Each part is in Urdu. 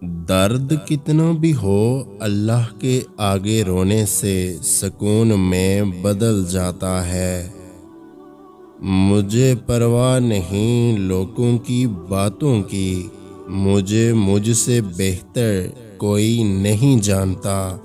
درد کتنا بھی ہو، اللہ کے آگے رونے سے سکون میں بدل جاتا ہے۔ مجھے پرواہ نہیں لوگوں کی باتوں کی، مجھے مجھ سے بہتر کوئی نہیں جانتا۔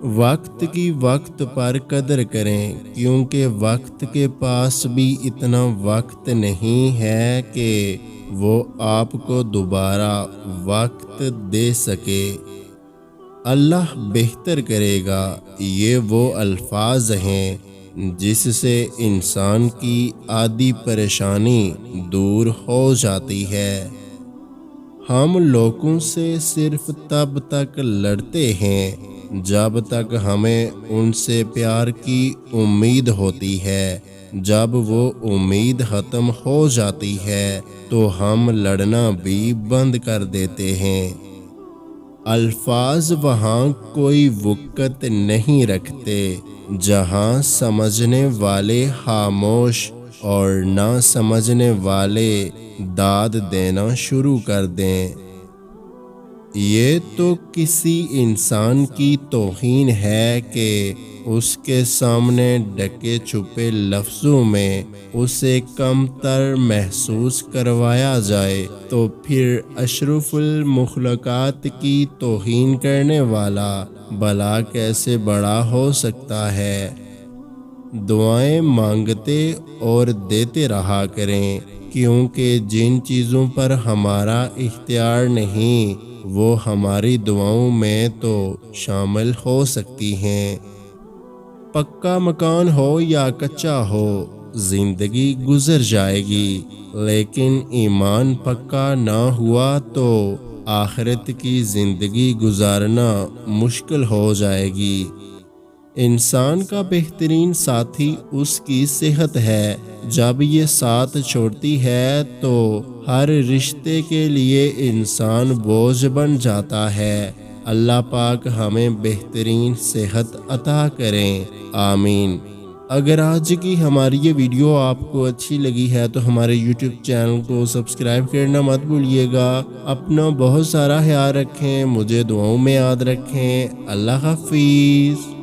وقت کی وقت پر قدر کریں، کیونکہ وقت کے پاس بھی اتنا وقت نہیں ہے کہ وہ آپ کو دوبارہ وقت دے سکے۔ اللہ بہتر کرے گا، یہ وہ الفاظ ہیں جس سے انسان کی آدھی پریشانی دور ہو جاتی ہے۔ ہم لوگوں سے صرف تب تک لڑتے ہیں جب تک ہمیں ان سے پیار کی امید ہوتی ہے۔ جب وہ امید ختم ہو جاتی ہے تو ہم لڑنا بھی بند کر دیتے ہیں۔ الفاظ وہاں کوئی وقت نہیں رکھتے جہاں سمجھنے والے خاموش اور نہ سمجھنے والے داد دینا شروع کر دیں۔ یہ تو کسی انسان کی توہین ہے کہ اس کے سامنے ڈھکے چھپے لفظوں میں اسے کم تر محسوس کروایا جائے، تو پھر اشرف المخلوقات کی توہین کرنے والا بھلا کیسے بڑا ہو سکتا ہے؟ دعائیں مانگتے اور دیتے رہا کریں، کیونکہ جن چیزوں پر ہمارا اختیار نہیں وہ ہماری دعاؤں میں تو شامل ہو سکتی ہیں۔ پکا مکان ہو یا کچا ہو، زندگی گزر جائے گی، لیکن ایمان پکا نہ ہوا تو آخرت کی زندگی گزارنا مشکل ہو جائے گی۔ انسان کا بہترین ساتھی اس کی صحت ہے، جب یہ ساتھ چھوڑتی ہے تو ہر رشتے کے لیے انسان بوجھ بن جاتا ہے۔ اللہ پاک ہمیں بہترین صحت عطا کریں، آمین۔ اگر آج کی ہماری یہ ویڈیو آپ کو اچھی لگی ہے تو ہمارے یوٹیوب چینل کو سبسکرائب کرنا مت بھولیے گا۔ اپنا بہت سارا خیال رکھیں، مجھے دعاؤں میں یاد رکھیں۔ اللہ حافظ۔